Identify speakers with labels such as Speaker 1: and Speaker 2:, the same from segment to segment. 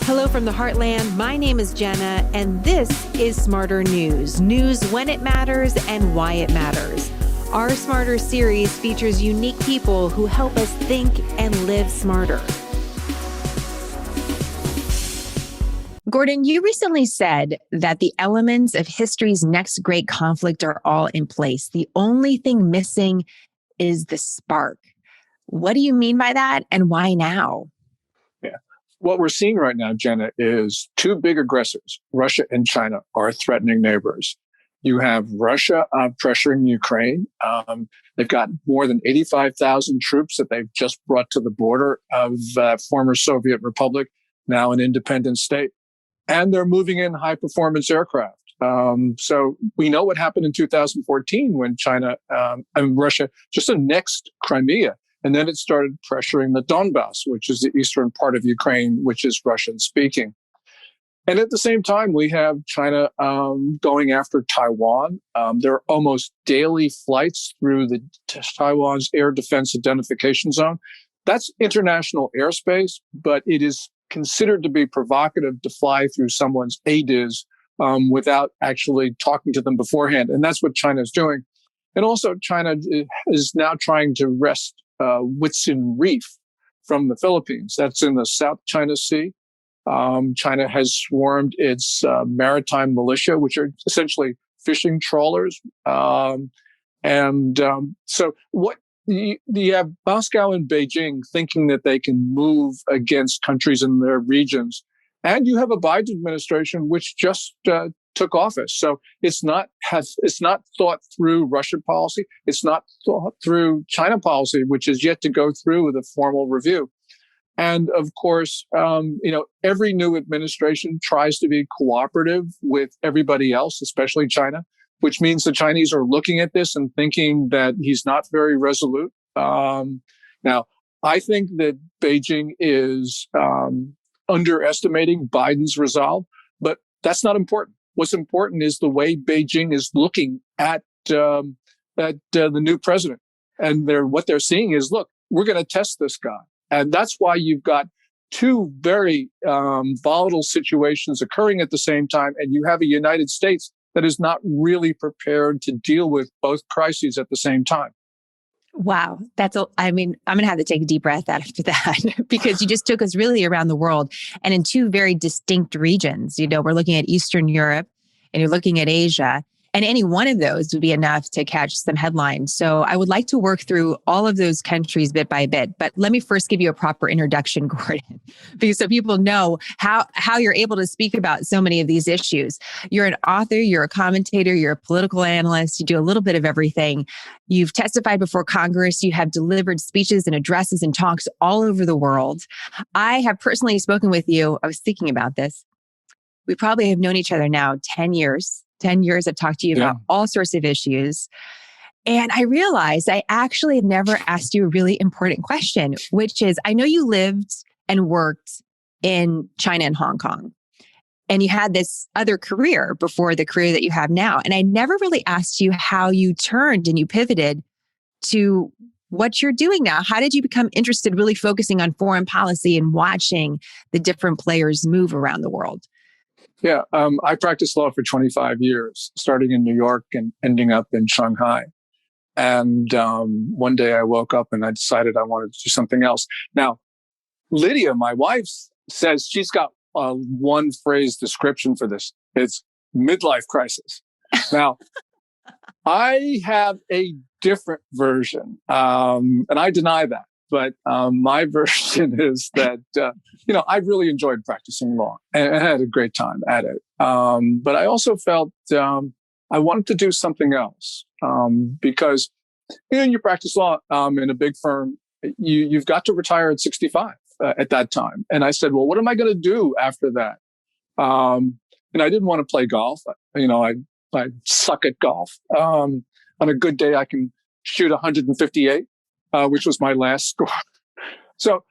Speaker 1: Hello from the Heartland. My name is Jenna, and this is Smarter News. News when it matters and why it matters. Our Smarter series features unique people who help us think and live smarter. Gordon, you recently said that the elements of history's next great conflict are all in place. The only thing missing is the spark. What do you mean by that, and why now?
Speaker 2: What we're seeing right now, Jenna, is two big aggressors, Russia and China, are threatening neighbors. You have Russia pressuring Ukraine. They've got more than 85,000 troops that they've just brought to the border of former Soviet Republic, now an independent state. And they're moving in high-performance aircraft. So we know what happened in 2014 when China and Russia just annexed Crimea. And then it started pressuring the Donbass, which is the eastern part of Ukraine, which is Russian speaking. And at the same time, we have China going after Taiwan. There are almost daily flights through the Taiwan's air defense identification zone. That's international airspace, but it is considered to be provocative to fly through someone's ADIZ without actually talking to them beforehand. And that's what China is doing. And also China is now trying to wrest Whitsun Reef from the Philippines. That's in the South China Sea. China has swarmed its maritime militia, which are essentially fishing trawlers. So what you have Moscow and Beijing thinking that they can move against countries in their regions. And you have a Biden administration which just took office. So it's not thought through Russian policy. It's not thought through China policy, which is yet to go through with a formal review. And of course, every new administration tries to be cooperative with everybody else, especially China, which means the Chinese are looking at this and thinking that he's not very resolute. Now, I think that Beijing is underestimating Biden's resolve, but that's not important. What's important is the way Beijing is looking at the new president. And what they're seeing is, look, we're going to test this guy. And that's why you've got two very volatile situations occurring at the same time. And you have a United States that is not really prepared to deal with both crises at the same time.
Speaker 1: Wow. I'm going to have to take a deep breath after that because you just took us really around the world and in two very distinct regions. We're looking at Eastern Europe and you're looking at Asia, and any one of those would be enough to catch some headlines. So I would like to work through all of those countries bit by bit, but let me first give you a proper introduction, Gordon, because so people know how you're able to speak about so many of these issues. You're an author, you're a commentator, you're a political analyst, you do a little bit of everything. You've testified before Congress, you have delivered speeches and addresses and talks all over the world. I have personally spoken with you. I was thinking about this. We probably have known each other now 10 years. 10 years I've talked to you about all sorts of issues. And I realized I actually have never asked you a really important question, which is, I know you lived and worked in China and Hong Kong, and you had this other career before the career that you have now. And I never really asked you how you turned and you pivoted to what you're doing now. How did you become interested, really focusing on foreign policy and watching the different players move around the world?
Speaker 2: Yeah, I practiced law for 25 years, starting in New York and ending up in Shanghai. And one day I woke up and I decided I wanted to do something else. Now, Lydia, my wife, says she's got a one phrase description for this. It's midlife crisis. Now, I have a different version, and I deny that. But my version is that, I really enjoyed practicing law and I had a great time at it. But I also felt I wanted to do something else because, you practice law in a big firm, you've got to retire at 65 at that time. And I said, well, what am I going to do after that? And I didn't want to play golf. I suck at golf. On a good day, I can shoot 158. Which was my last score. So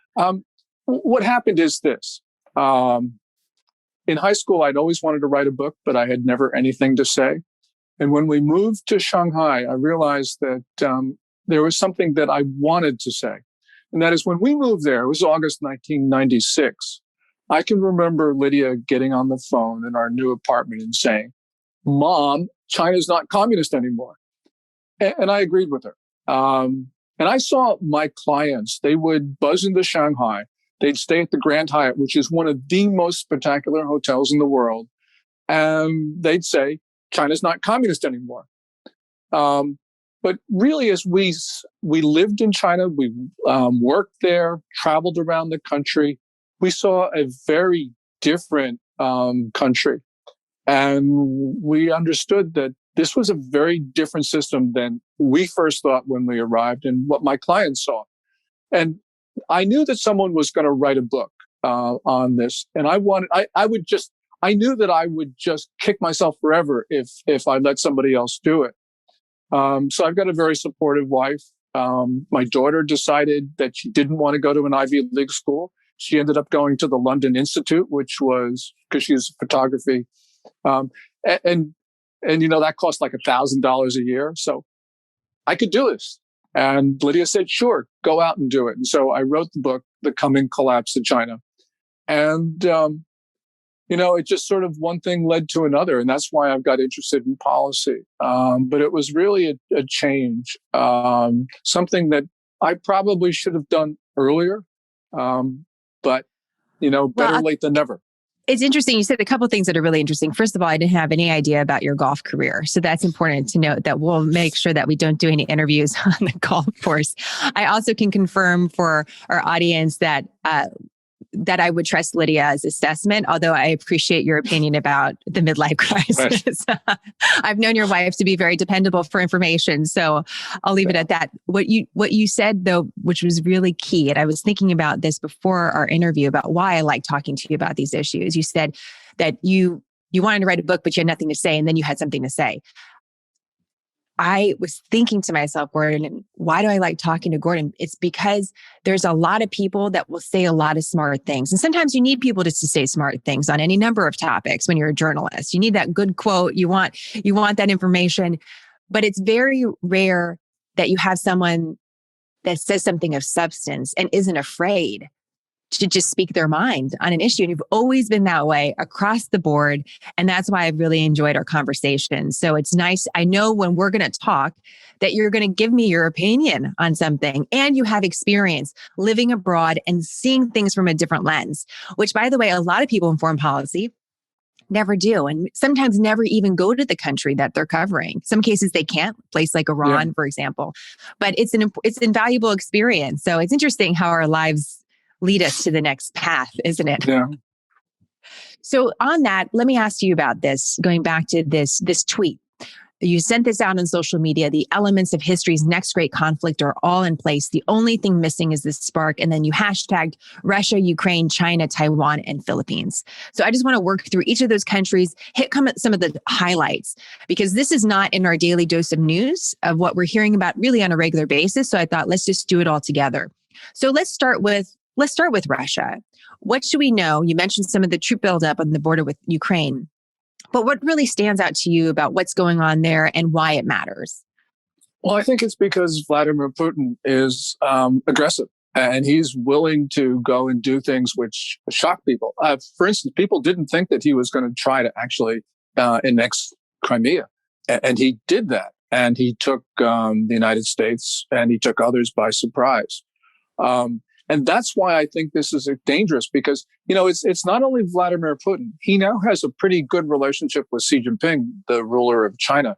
Speaker 2: what happened is this. In high school, I'd always wanted to write a book, but I had never anything to say. And when we moved to Shanghai, I realized that there was something that I wanted to say. And that is when we moved there, it was August 1996. I can remember Lydia getting on the phone in our new apartment and saying, "Mom, China's not communist anymore." And I agreed with her. And I saw my clients, they would buzz into Shanghai. They'd stay at the Grand Hyatt, which is one of the most spectacular hotels in the world. And they'd say, China's not communist anymore. But really, as we lived in China, we worked there, traveled around the country, we saw a very different country. And we understood that this was a very different system than we first thought when we arrived and what my clients saw. And I knew that someone was going to write a book on this. And I knew that I would just kick myself forever if I let somebody else do it. So I've got a very supportive wife. My daughter decided that she didn't want to go to an Ivy League school. She ended up going to the London Institute, which was because she was photography. And that cost like $1,000 a year. So I could do this. And Lydia said, sure, go out and do it. And so I wrote the book, The Coming Collapse of China. And, it just sort of one thing led to another. And that's why I've got interested in policy. But it was really a change, something that I probably should have done earlier. But better late than never.
Speaker 1: It's interesting. You said a couple of things that are really interesting. First of all, I didn't have any idea about your golf career. So that's important to note that we'll make sure that we don't do any interviews on the golf course. I also can confirm for our audience that I would trust Lydia's assessment, although I appreciate your opinion about the midlife crisis. Right. I've known your wife to be very dependable for information, so I'll leave it at that. What you said, though, which was really key, and I was thinking about this before our interview about why I like talking to you about these issues. You said that you wanted to write a book, but you had nothing to say, and then you had something to say. I was thinking to myself, Gordon, why do I like talking to Gordon? It's because there's a lot of people that will say a lot of smart things. And sometimes you need people just to say smart things on any number of topics when you're a journalist. You need that good quote. You want that information. But it's very rare that you have someone that says something of substance and isn't afraid to just speak their mind on an issue. And you've always been that way across the board. And that's why I've really enjoyed our conversation. So it's nice. I know when we're going to talk that you're going to give me your opinion on something, and you have experience living abroad and seeing things from a different lens, which, by the way, a lot of people in foreign policy never do. And sometimes never even go to the country that they're covering. Some cases they can't, a place like Iran, for example, but it's an invaluable experience. So it's interesting how our lives lead us to the next path, isn't it?
Speaker 2: Yeah.
Speaker 1: So on that, let me ask you about this, going back to this tweet. You sent this out on social media. The elements of history's next great conflict are all in place. The only thing missing is this spark. And then you hashtagged Russia, Ukraine, China, Taiwan, and Philippines. So I just want to work through each of those countries, hit some of the highlights, because this is not in our daily dose of news of what we're hearing about really on a regular basis. So I thought, let's just do it all together. So let's start with Russia. What should we know? You mentioned some of the troop buildup on the border with Ukraine, but what really stands out to you about what's going on there and why it matters?
Speaker 2: Well, I think it's because Vladimir Putin is aggressive, and he's willing to go and do things which shock people. For instance, people didn't think that he was going to try to actually annex Crimea, and he did that. And he took the United States and he took others by surprise. And that's why I think this is dangerous, because, it's not only Vladimir Putin. He now has a pretty good relationship with Xi Jinping, the ruler of China,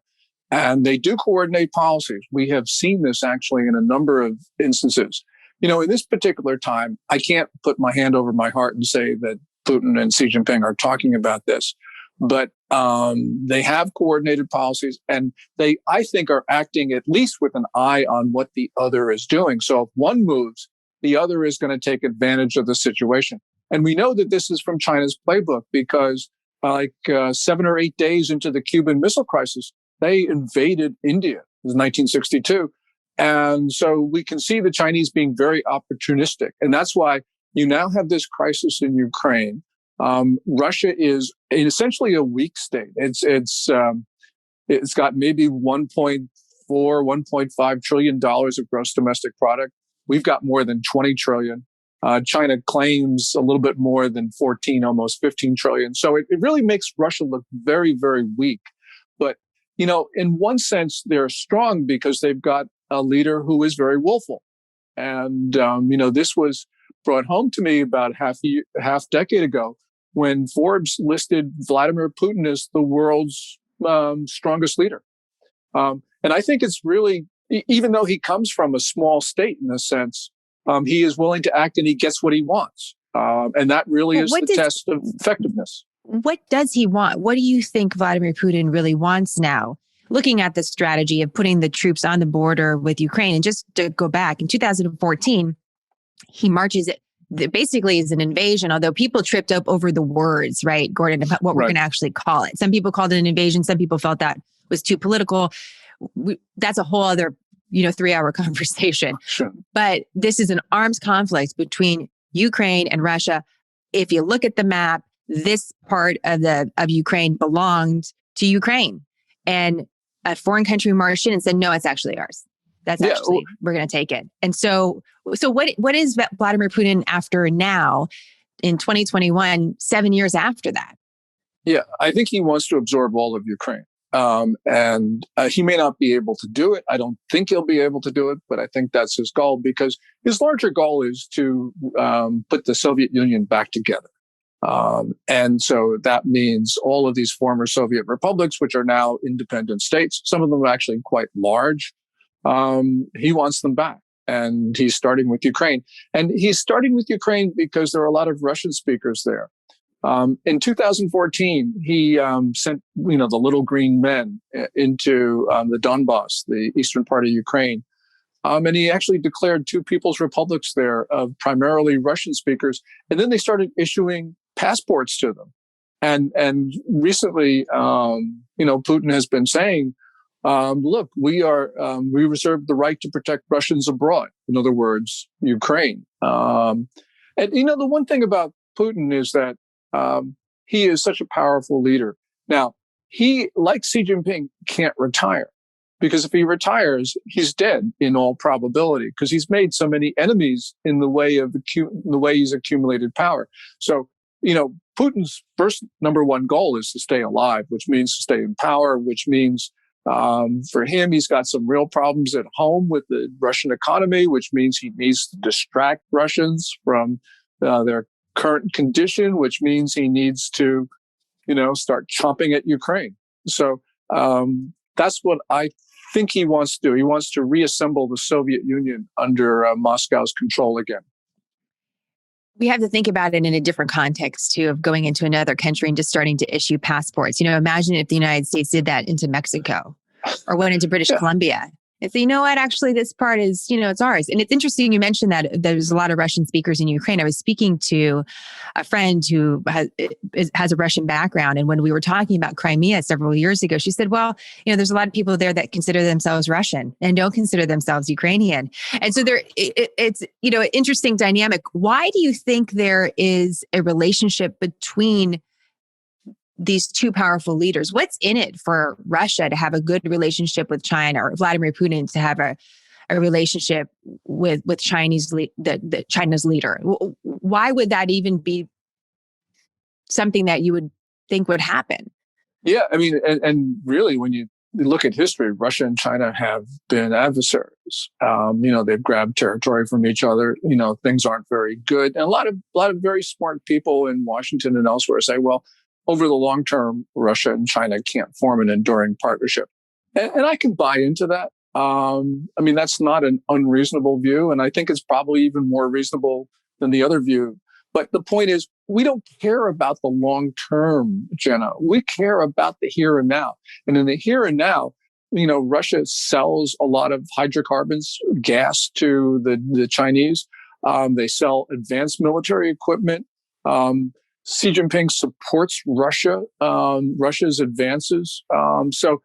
Speaker 2: and they do coordinate policies. We have seen this actually in a number of instances. In this particular time, I can't put my hand over my heart and say that Putin and Xi Jinping are talking about this, but they have coordinated policies, and they, I think, are acting at least with an eye on what the other is doing. So if one moves, the other is going to take advantage of the situation. And we know that this is from China's playbook, because 7 or 8 days into the Cuban Missile Crisis, they invaded India. It was 1962. And so we can see the Chinese being very opportunistic. And that's why you now have this crisis in Ukraine. Russia is essentially a weak state. It's got maybe 1.4, $1.5 trillion of gross domestic product. We've got more than 20 trillion. China claims a little bit more than 14, almost 15 trillion. So it really makes Russia look very, very weak. But, in one sense, they're strong because they've got a leader who is very willful. And, this was brought home to me about half decade ago when Forbes listed Vladimir Putin as the world's strongest leader. And I think it's really, even though he comes from a small state in a sense, he is willing to act and he gets what he wants. And that really is the test of effectiveness.
Speaker 1: What does he want? What do you think Vladimir Putin really wants now? Looking at the strategy of putting the troops on the border with Ukraine, and just to go back, in 2014, he marches it. Basically is an invasion, although people tripped up over the words, right, Gordon, about what we're going to actually call it. Some people called it an invasion. Some people felt that was too political. That's a whole other, 3-hour conversation.
Speaker 2: Sure.
Speaker 1: But this is an arms conflict between Ukraine and Russia. If you look at the map, this part of Ukraine belonged to Ukraine. And a foreign country marched in and said, no, it's actually ours. We're going to take it. And so what is Vladimir Putin after now in 2021, 7 years after that?
Speaker 2: Yeah, I think he wants to absorb all of Ukraine. And he may not be able to do it. I don't think he'll be able to do it, but I think that's his goal because his larger goal is to put the Soviet Union back together. And so that means all of these former Soviet republics, which are now independent states, some of them are actually quite large. He wants them back. And he's starting with Ukraine. And he's starting with Ukraine because there are a lot of Russian speakers there. In 2014, he sent, the little green men into the Donbass, the eastern part of Ukraine. And he actually declared two people's republics there of primarily Russian speakers. And then they started issuing passports to them. And recently, Putin has been saying, look, we reserve the right to protect Russians abroad. In other words, Ukraine. And, the one thing about Putin is that he is such a powerful leader. Now, he, like Xi Jinping, can't retire because if he retires, he's dead in all probability because he's made so many enemies in the way of the way he's accumulated power. So, Putin's first number one goal is to stay alive, which means to stay in power, which means for him, he's got some real problems at home with the Russian economy, which means he needs to distract Russians from their current condition, which means he needs to, start chomping at Ukraine. So that's what I think he wants to do. He wants to reassemble the Soviet Union under Moscow's control again.
Speaker 1: We have to think about it in a different context, too, of going into another country and just starting to issue passports. Imagine if the United States did that into Mexico or went into British Columbia. And so, what, actually, this part is, it's ours. And it's interesting you mentioned that there's a lot of Russian speakers in Ukraine. I was speaking to a friend who has a Russian background. And when we were talking about Crimea several years ago, she said, well, there's a lot of people there that consider themselves Russian and don't consider themselves Ukrainian. And so it's, an interesting dynamic. Why do you think there is a relationship between these two powerful leaders? What's in it for Russia to have a good relationship with China, or Vladimir Putin to have a relationship with Chinese leader? Why would that even be something that you would think would happen?
Speaker 2: Yeah, I mean, and really, when you look at history, Russia and China have been adversaries. They've grabbed territory from each other. Things aren't very good, and a lot of very smart people in Washington and elsewhere say, well, over the long term, Russia and China can't form an enduring partnership. And I can buy into that. That's not an unreasonable view. And I think it's probably even more reasonable than the other view. But the point is, we don't care about the long term, Jenna. We care about the here and now. And in the here and now, Russia sells a lot of hydrocarbons, gas to the Chinese. They sell advanced military equipment. Xi Jinping supports Russia's advances. So,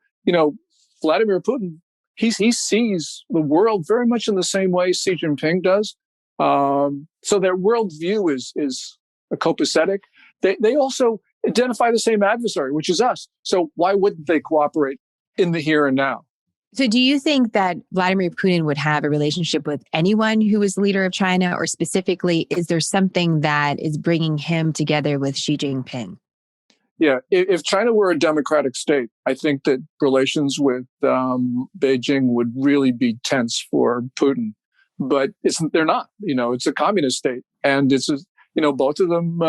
Speaker 2: Vladimir Putin, he sees the world very much in the same way Xi Jinping does. So their worldview is copacetic. They also identify the same adversary, which is us. So why wouldn't they cooperate in the here and now?
Speaker 1: So do you think that Vladimir Putin would have a relationship with anyone who is the leader of China, or specifically, is there something that is bringing him together with Xi Jinping?
Speaker 2: Yeah, if China were a democratic state, I think that relations with Beijing would really be tense for Putin. But they're not. It's a communist state, and both of them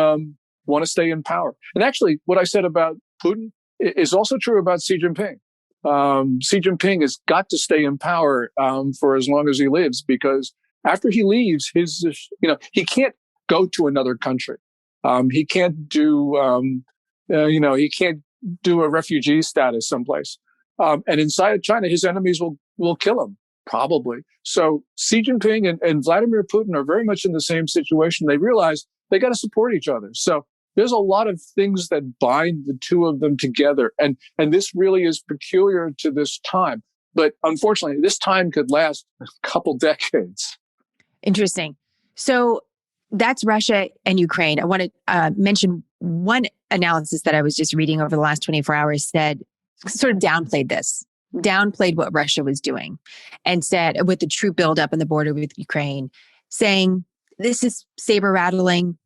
Speaker 2: want to stay in power. And actually, what I said about Putin is also true about Xi Jinping. Xi Jinping has got to stay in power for as long as he lives, because after he leaves, he can't go to another country. He can't do. He can't do a refugee status someplace. And inside of China, his enemies will kill him, probably. So Xi Jinping and Vladimir Putin are very much in the same situation. They realize they got to support each other. So there's a lot of things that bind the two of them together. And this really is peculiar to this time. But unfortunately, this time could last a couple decades.
Speaker 1: Interesting. So that's Russia and Ukraine. I want to mention one analysis that I was just reading over the last 24 hours said, sort of downplayed what Russia was doing, and said, with the troop buildup on the border with Ukraine, saying, this is saber rattling.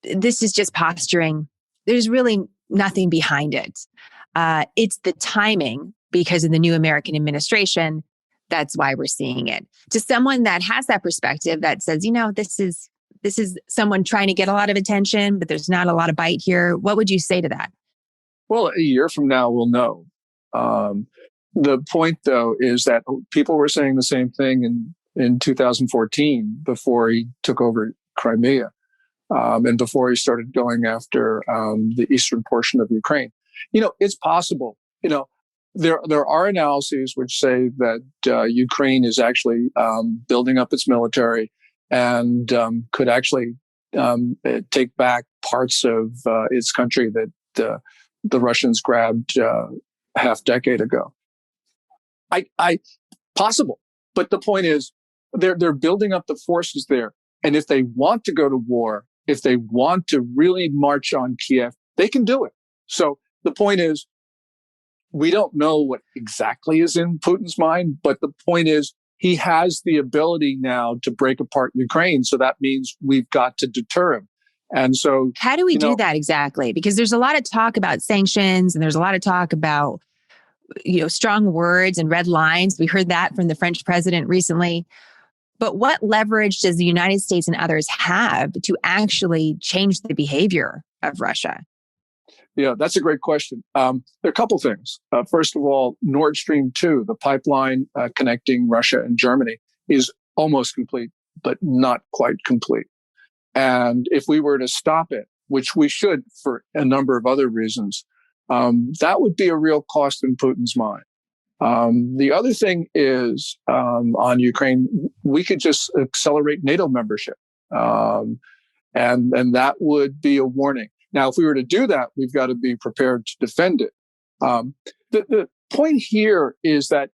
Speaker 1: This is just posturing. There's really nothing behind it. It's the timing because of the new American administration. That's why we're seeing it. To someone that has that perspective that says, this is someone trying to get a lot of attention, but there's not a lot of bite here. What would you say to that?
Speaker 2: Well, a year from now, we'll know. The point, though, is that people were saying the same thing in 2014 before he took over Crimea and before he started going after the eastern portion of Ukraine. It's possible. There are analyses which say that Ukraine is actually building up its military and could actually take back parts of its country that the Russians grabbed half decade ago. Possible, but the point is, they're building up the forces there, and if they want to go to war, if they want to really march on Kiev, they can do it. So the point is, we don't know what exactly is in Putin's mind, but the point is, he has the ability now to break apart Ukraine. So that means we've got to deter him. And so,
Speaker 1: how do we do that exactly? Because there's a lot of talk about sanctions, and there's a lot of talk about, strong words and red lines. We heard that from the French president recently. But what leverage does the United States and others have to actually change the behavior of Russia?
Speaker 2: Yeah, that's a great question. There are a couple things. First of all, Nord Stream 2, the pipeline connecting Russia and Germany, is almost complete, but not quite complete. And if we were to stop it, which we should for a number of other reasons, that would be a real cost in Putin's mind. The other thing is on Ukraine, we could just accelerate NATO membership. And that would be a warning. Now, if we were to do that, we've got to be prepared to defend it. The point here is that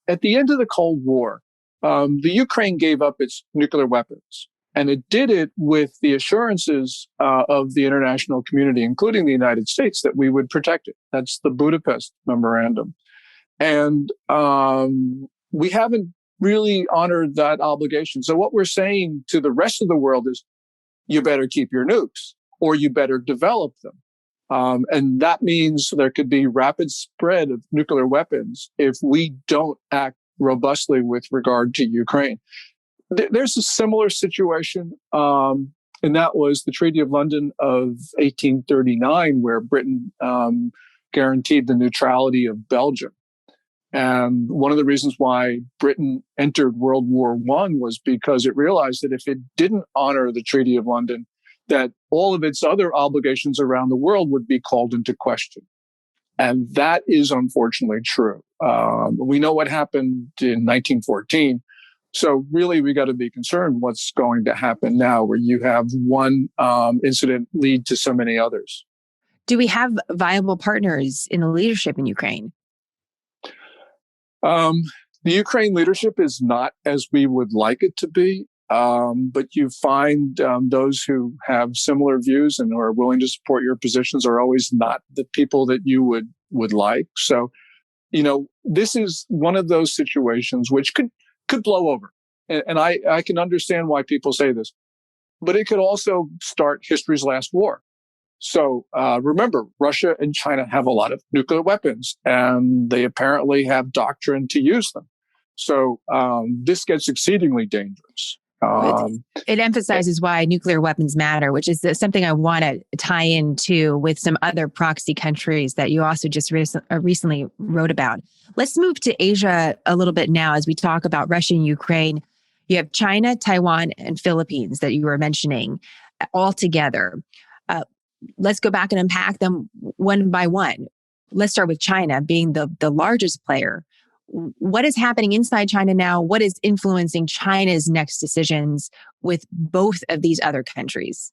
Speaker 2: at the end of the Cold War, the Ukraine gave up its nuclear weapons. And it did it with the assurances of the international community, including the United States, that we would protect it. That's the Budapest Memorandum. And we haven't really honored that obligation. So what we're saying to the rest of the world is, you better keep your nukes, or you better develop them. And that means there could be rapid spread of nuclear weapons if we don't act robustly with regard to Ukraine. There's a similar situation, and that was the Treaty of London of 1839, where Britain guaranteed the neutrality of Belgium. And one of the reasons why Britain entered World War I was because it realized that if it didn't honor the Treaty of London, that all of its other obligations around the world would be called into question. And that is unfortunately true. We know what happened in 1914. So really, we got to be concerned what's going to happen now, where you have one incident lead to so many others.
Speaker 1: Do we have viable partners in the leadership in Ukraine?
Speaker 2: The Ukraine leadership is not as we would like it to be, but you find those who have similar views and who are willing to support your positions are always not the people that you would like. So this is one of those situations which could blow over. And I can understand why people say this, but it could also start history's last war. So remember, Russia and China have a lot of nuclear weapons, and they apparently have doctrine to use them. So this gets exceedingly dangerous.
Speaker 1: It emphasizes why nuclear weapons matter, which is something I want to tie into with some other proxy countries that you also just recently wrote about. Let's move to Asia a little bit now as we talk about Russia and Ukraine. You have China, Taiwan, and Philippines that you were mentioning all together. Let's go back and unpack them one by one. Let's start with China being the largest player. What is happening inside China now? What is influencing China's next decisions with both of these other countries?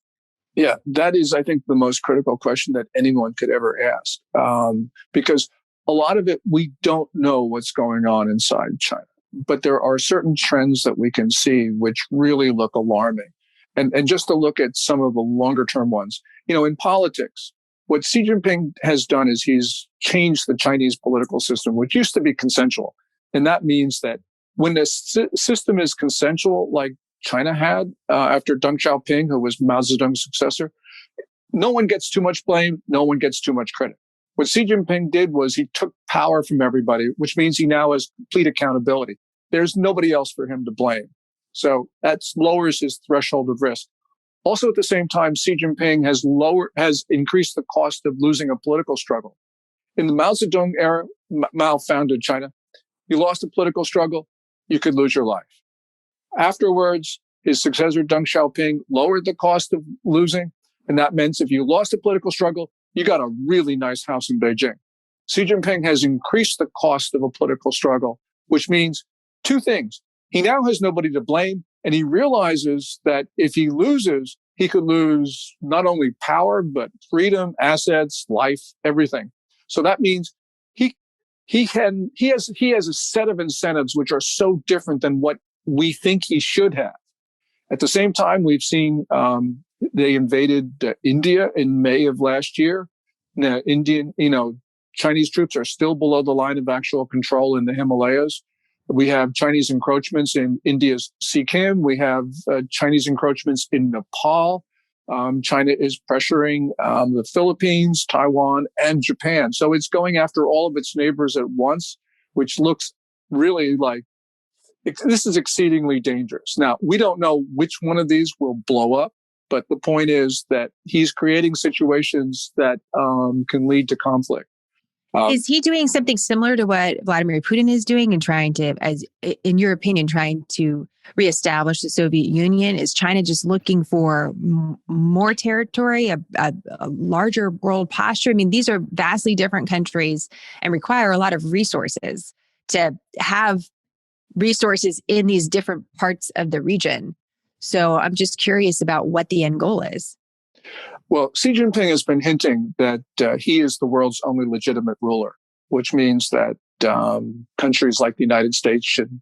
Speaker 2: Yeah, that is, I think, the most critical question that anyone could ever ask, because a lot of it, we don't know what's going on inside China. But there are certain trends that we can see which really look alarming. And just to look at some of the longer term ones, in politics, what Xi Jinping has done is he's changed the Chinese political system, which used to be consensual. And that means that when the system is consensual, like China had after Deng Xiaoping, who was Mao Zedong's successor, no one gets too much blame. No one gets too much credit. What Xi Jinping did was he took power from everybody, which means he now has complete accountability. There's nobody else for him to blame. So that lowers his threshold of risk. Also, at the same time, Xi Jinping has increased the cost of losing a political struggle. In the Mao Zedong era, Mao founded China. You lost a political struggle, you could lose your life. Afterwards, his successor, Deng Xiaoping, lowered the cost of losing. And that meant if you lost a political struggle, you got a really nice house in Beijing. Xi Jinping has increased the cost of a political struggle, which means two things. He now has nobody to blame, and he realizes that if he loses, he could lose not only power, but freedom, assets, life, everything. So that means he has a set of incentives which are so different than what we think he should have. At the same time, we've seen they invaded India in May of last year. Now, Chinese troops are still below the line of actual control in the Himalayas. We have Chinese encroachments in India's Sikkim. We have Chinese encroachments in Nepal. China is pressuring the Philippines, Taiwan, and Japan. So it's going after all of its neighbors at once, which looks really like this is exceedingly dangerous. Now, we don't know which one of these will blow up, but the point is that he's creating situations that can lead to conflict.
Speaker 1: Is he doing something similar to what Vladimir Putin is doing and trying to, as in your opinion, trying to reestablish the Soviet Union? Is China just looking for more territory, a larger world posture? I mean, these are vastly different countries and require a lot of resources to have resources in these different parts of the region. So I'm just curious about what the end goal is.
Speaker 2: Well, Xi Jinping has been hinting that he is the world's only legitimate ruler, which means that countries like the United States should,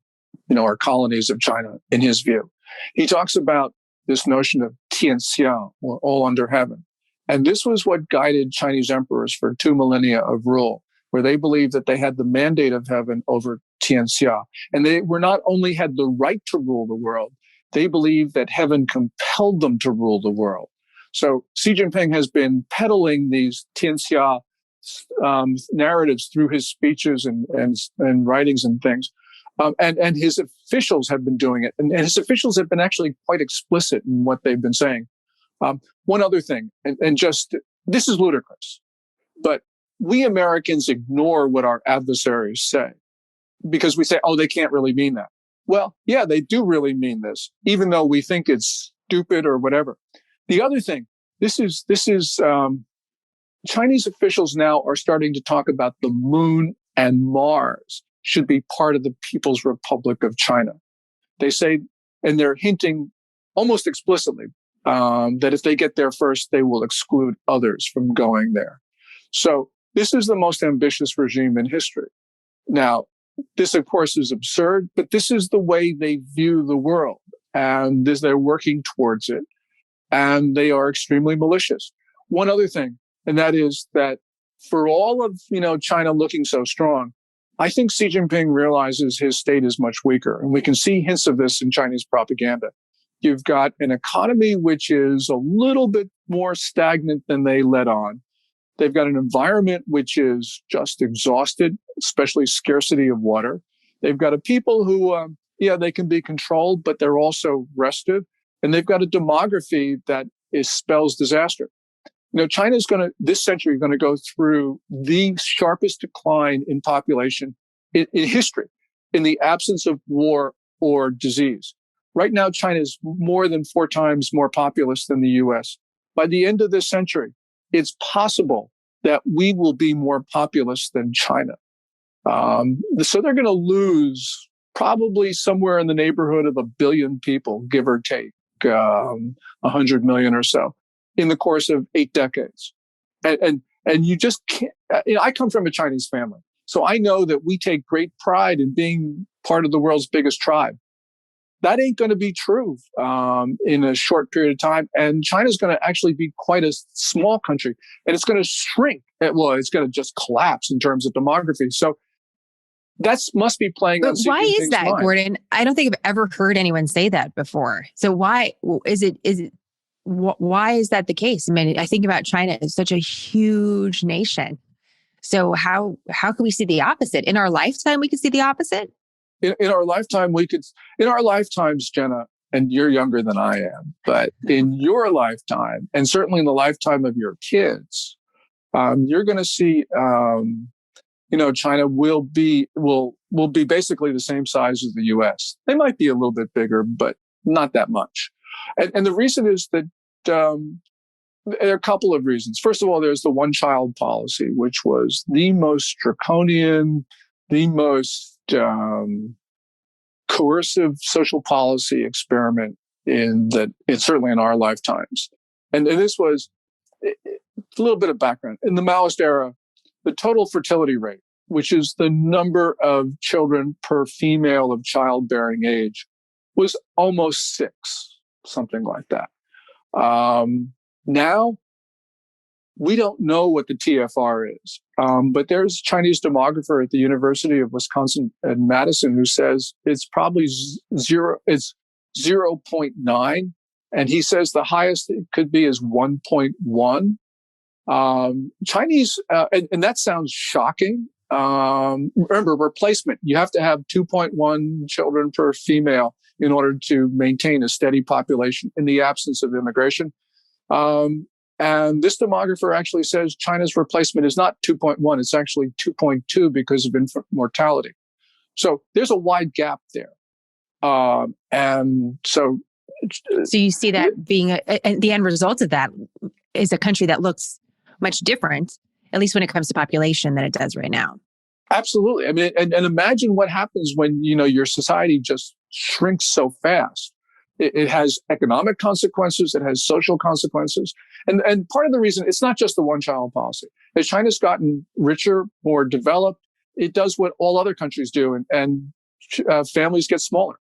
Speaker 2: are colonies of China, in his view. He talks about this notion of Tianxia, or all under heaven. And this was what guided Chinese emperors for 2 millennia of rule, where they believed that they had the mandate of heaven over Tianxia. And they were not only had the right to rule the world, they believed that heaven compelled them to rule the world. So Xi Jinping has been peddling these Tianxia narratives through his speeches and writings and things. And his officials have been doing it. And his officials have been actually quite explicit in what they've been saying. One other thing, and just this is ludicrous, but we Americans ignore what our adversaries say because we say, oh, they can't really mean that. Well, yeah, they do really mean this, even though we think it's stupid or whatever. The other thing, this is Chinese officials now are starting to talk about the moon and Mars should be part of the People's Republic of China. They say, and they're hinting almost explicitly that if they get there first, they will exclude others from going there. So this is the most ambitious regime in history. Now, this, of course, is absurd, but this is the way they view the world, and they're working towards it. And they are extremely malicious. One other thing, and that is that for all of, China looking so strong, I think Xi Jinping realizes his state is much weaker, and we can see hints of this in Chinese propaganda. You've got an economy which is a little bit more stagnant than they let on. They've got an environment which is just exhausted, especially scarcity of water. They've got a people who, they can be controlled, but they're also restive. And they've got a demography that spells disaster. China's this century, going to go through the sharpest decline in population in history, in the absence of war or disease. Right now, China is more than 4 times more populous than the US. By the end of this century, it's possible that we will be more populous than China. So they're going to lose probably somewhere in the neighborhood of 1 billion people, give or take 100 million or so, in the course of 8 decades. And you just can't. I come from a Chinese family, so I know that we take great pride in being part of the world's biggest tribe. That ain't going to be true in a short period of time. And China's going to actually be quite a small country, and it's going to shrink. It's going to just collapse in terms of demography. So that must be playing on Xi
Speaker 1: why
Speaker 2: Jinping's
Speaker 1: is that,
Speaker 2: mind.
Speaker 1: Gordon? I don't think I've ever heard anyone say that before. So why is it? Why is that the case? I mean, I think about China as such a huge nation. So how can we see the opposite? In our lifetime, we could see the opposite?
Speaker 2: In our lifetime, in our lifetimes, Jenna, and you're younger than I am, but in your lifetime, and certainly in the lifetime of your kids, you're going to see, China will be basically the same size as the US. They might be a little bit bigger, but not that much. And the reason is that there are a couple of reasons. First of all, there's the one-child policy, which was the most draconian, the most coercive social policy experiment certainly in our lifetimes. And this was a little bit of background. In the Maoist era, the total fertility rate, which is the number of children per female of childbearing age, was almost 6, something like that. Now, we don't know what the TFR is, but there's a Chinese demographer at the University of Wisconsin at Madison who says it's probably 0.9, and he says the highest it could be is 1.1. Chinese, and that sounds shocking. Remember, replacement, you have to have 2.1 children per female in order to maintain a steady population in the absence of immigration. And this demographer actually says China's replacement is not 2.1, it's actually 2.2 because of infant mortality. So there's a wide gap there. And so
Speaker 1: you see that being and the end result of that is a country that looks much different, at least when it comes to population, than it does right now.
Speaker 2: Absolutely. I mean, and imagine what happens when, your society just shrinks so fast. It has economic consequences. It has social consequences. And part of the reason, it's not just the one-child policy. As China's gotten richer, more developed, it does what all other countries do, and families get smaller.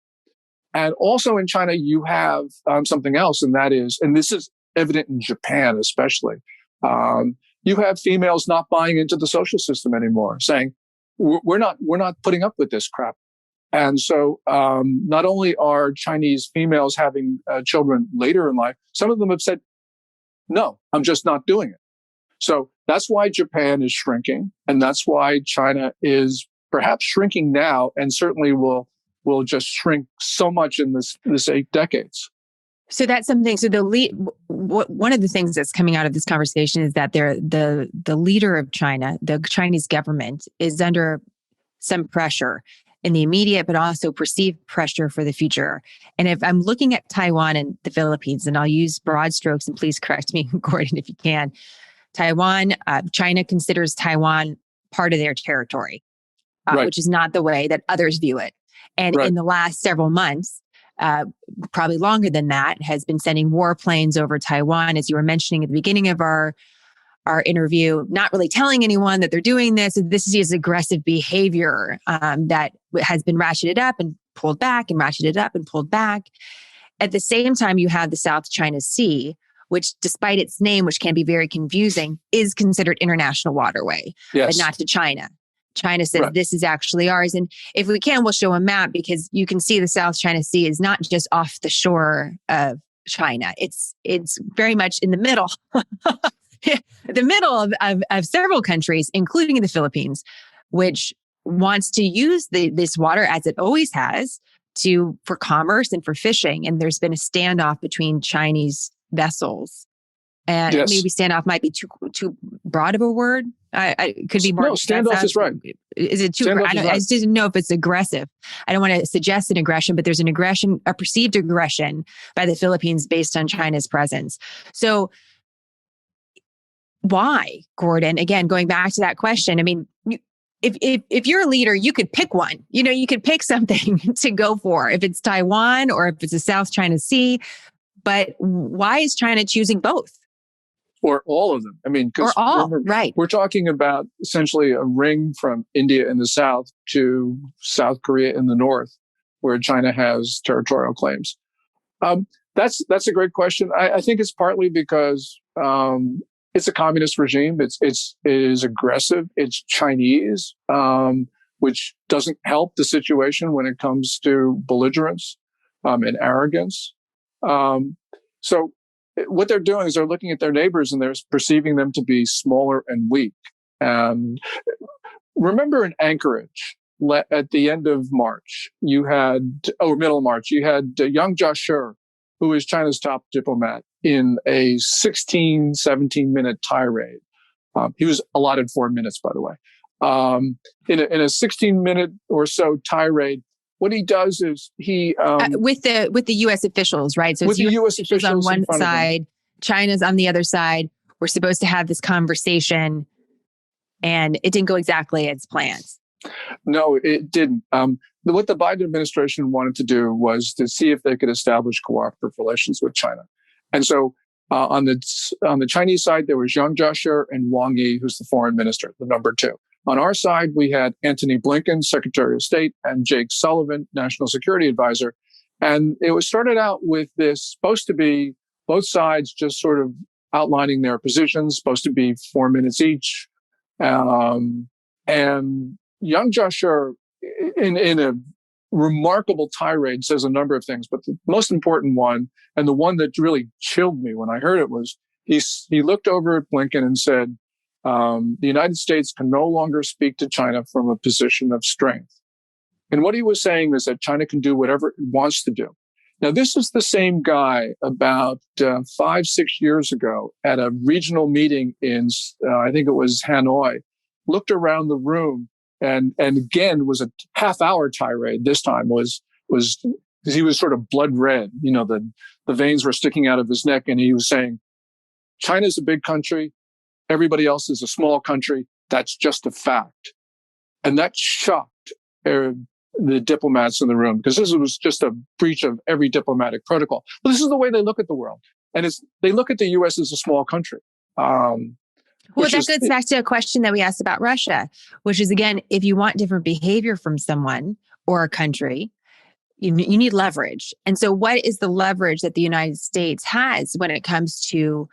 Speaker 2: And also in China, you have something else, and that is, and this is evident in Japan especially, you have females not buying into the social system anymore, saying, we're not putting up with this crap. And so not only are Chinese females having children later in life, some of them have said, no, I'm just not doing it. So that's why Japan is shrinking. And that's why China is perhaps shrinking now, and certainly will just shrink so much in this 8 decades.
Speaker 1: So that's something. So one of the things that's coming out of this conversation is that the leader of China, the Chinese government, is under some pressure in the immediate, but also perceived pressure for the future. And if I'm looking at Taiwan and the Philippines, and I'll use broad strokes, and please correct me, Gordon, if you can. Taiwan, China considers Taiwan part of their territory,
Speaker 2: right,
Speaker 1: which is not the way that others view it. And
Speaker 2: right,
Speaker 1: in the last several months, probably longer than that, has been sending warplanes over Taiwan, as you were mentioning at the beginning of our interview, not really telling anyone that they're doing this. This is aggressive behavior that has been ratcheted up and pulled back and ratcheted up and pulled back. At the same time, you have the South China Sea, which, despite its name, which can be very confusing, is considered international waterway,
Speaker 2: yes,
Speaker 1: but not to China. China says
Speaker 2: Right.
Speaker 1: this is actually ours. And if we can, we'll show a map because you can see the South China Sea is not just off the shore of China. It's very much in the middle, the middle of several countries, including the Philippines, which wants to use this water as it always has for commerce and for fishing. And there's been a standoff between Chinese vessels. And
Speaker 2: Yes.
Speaker 1: maybe standoff might be too broad of a word. I could be more.
Speaker 2: No, standoff is right.
Speaker 1: Is it too?
Speaker 2: Standoff is
Speaker 1: I
Speaker 2: right.
Speaker 1: just didn't know if it's aggressive. I don't want to suggest an aggression, but there's a perceived aggression by the Philippines based on China's presence. So why, Gordon? Again, going back to that question, I mean, if you're a leader, you could pick one. You could pick something to go for. If it's Taiwan or if it's the South China Sea, but why is China choosing both?
Speaker 2: Or all of them. I mean, because
Speaker 1: right.
Speaker 2: We're talking about essentially a ring from India in the south to South Korea in the north, where China has territorial claims. That's a great question. I think it's partly because it's a communist regime. It is aggressive. It's Chinese, which doesn't help the situation when it comes to belligerence and arrogance. So what they're doing is they're looking at their neighbors and they're perceiving them to be smaller and weak. And remember in Anchorage at the end of March, middle of March, you had Yang Jiechi, who is China's top diplomat, in a 17 minute tirade. He was allotted 4 minutes, by the way. In a 16-minute or so tirade, what he does is he
Speaker 1: with the U.S. officials, right? So
Speaker 2: with
Speaker 1: it's
Speaker 2: the U.S. officials
Speaker 1: on one
Speaker 2: in
Speaker 1: side, China's on the other side. We're supposed to have this conversation, and it didn't go exactly as planned.
Speaker 2: No, it didn't. What the Biden administration wanted to do was to see if they could establish cooperative relations with China, and so on the Chinese side there was Yang Jiechi and Wang Yi, who's the foreign minister, the number two. On our side, we had Antony Blinken, Secretary of State, and Jake Sullivan, National Security Advisor. And it was started out with this, supposed to be both sides just sort of outlining their positions, supposed to be 4 minutes each. And Yang Jiechi, in a remarkable tirade, says a number of things, but the most important one, and the one that really chilled me when I heard it, was he looked over at Blinken and said, the United States can no longer speak to China from a position of strength. And what he was saying is that China can do whatever it wants to do. Now, this is the same guy about 5-6 years ago at a regional meeting in, I think it was Hanoi, looked around the room and again was a half-hour tirade. This time was he was sort of blood red. The veins were sticking out of his neck, and he was saying, China's a big country. Everybody else is a small country. That's just a fact. And that shocked the diplomats in the room, because this was just a breach of every diplomatic protocol. But this is the way they look at the world. And they look at the U.S. as a small country.
Speaker 1: Well, that goes back to a question that we asked about Russia, which is, again, if you want different behavior from someone or a country, you need leverage. And so what is the leverage that the United States has when it comes to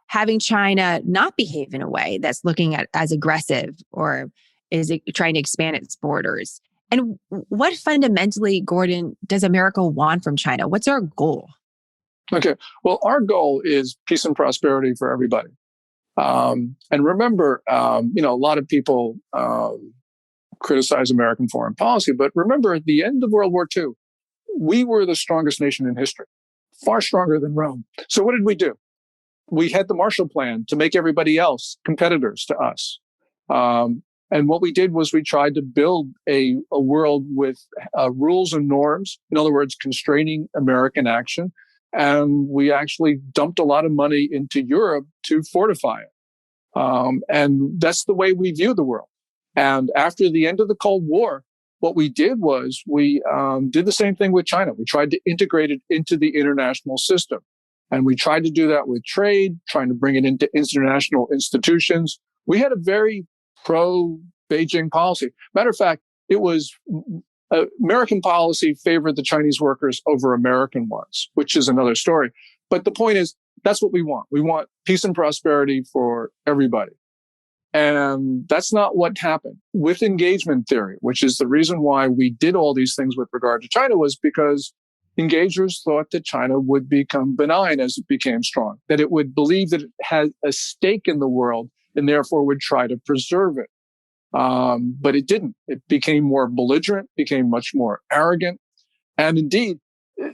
Speaker 1: having China not behave in a way that's looking at as aggressive or is it trying to expand its borders? And what fundamentally, Gordon, does America want from China? What's our goal?
Speaker 2: Okay. Well, our goal is peace and prosperity for everybody. And remember, a lot of people criticize American foreign policy, but remember, at the end of World War II, we were the strongest nation in history, far stronger than Rome. So what did we do? We had the Marshall Plan to make everybody else competitors to us. And what we did was we tried to build a world with rules and norms, in other words, constraining American action. And we actually dumped a lot of money into Europe to fortify it. And that's the way we view the world. And after the end of the Cold War, what we did was we did the same thing with China. We tried to integrate it into the international system. And we tried to do that with trade, trying to bring it into international institutions. We had a very pro-Beijing policy. Matter of fact, it was American policy favored the Chinese workers over American ones, which is another story. But the point is, that's what we want. We want peace and prosperity for everybody. And that's not what happened. With engagement theory, which is the reason why we did all these things with regard to China, was because engagers thought that China would become benign as it became strong, that it would believe that it had a stake in the world and therefore would try to preserve it. But it didn't. It became more belligerent, became much more arrogant. And indeed,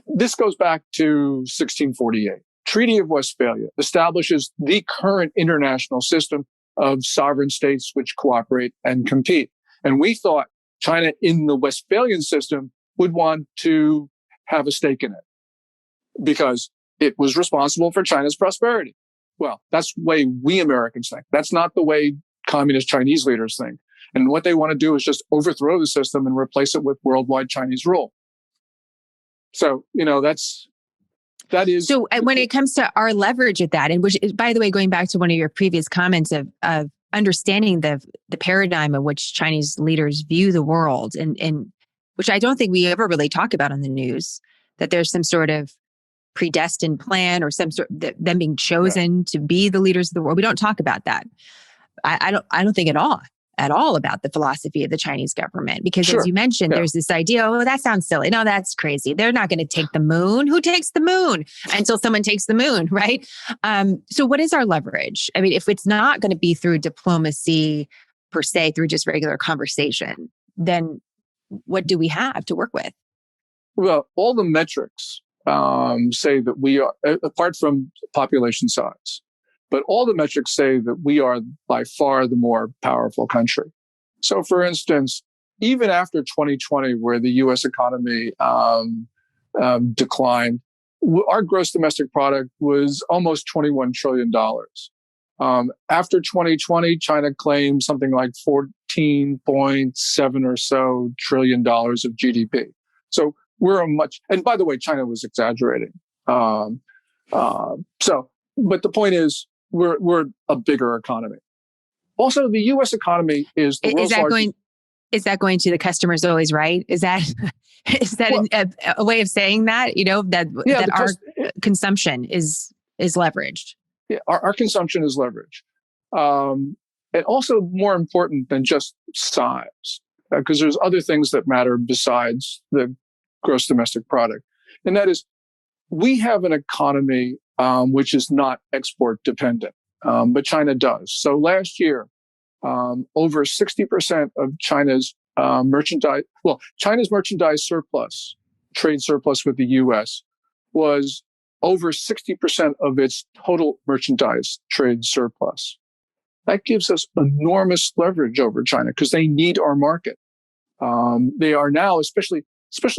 Speaker 2: this goes back to 1648. Treaty of Westphalia establishes the current international system of sovereign states which cooperate and compete. And we thought China in the Westphalian system would want to have a stake in it because it was responsible for China's prosperity. Well, that's the way we Americans think. That's not the way communist Chinese leaders think. And what they want to do is just overthrow the system and replace it with worldwide Chinese rule. So, that is.
Speaker 1: So when it comes to our leverage at that, and which is, by the way, going back to one of your previous comments of understanding the paradigm in which Chinese leaders view the world, and which I don't think we ever really talk about on the news, that there's some sort of predestined plan or some sort of them being chosen to be the leaders of the world. We don't talk about that. I don't think at all about the philosophy of the Chinese government, because as you mentioned, there's this idea, oh, that sounds silly. No, that's crazy. They're not going to take the moon. Who takes the moon until someone takes the moon, right? So what is our leverage? I mean, if it's not going to be through diplomacy per se, through just regular conversation, then what do we have to work with?
Speaker 2: Well, all the metrics say that we are, apart from population size, but all the metrics say that we are by far the more powerful country. So, for instance, even after 2020, where the U.S. economy declined, our gross domestic product was almost $21 trillion. After 2020, China claimed something like 14.7 or so trillion dollars of GDP. So we're and by the way, China was exaggerating. But the point is, we're a bigger economy. Also, the U.S. economy is the world's largest.
Speaker 1: Is that going to the customer's always right? Is that a way of saying that? That our consumption is leveraged.
Speaker 2: Yeah, our consumption is leveraged, and also more important than just size, because there's other things that matter besides the gross domestic product, and that is we have an economy which is not export dependent, but China does. So last year, over 60% of China's merchandise surplus, trade surplus with the U.S., was over 60% of its total merchandise trade surplus. That gives us enormous leverage over China because they need our market. They are now, especially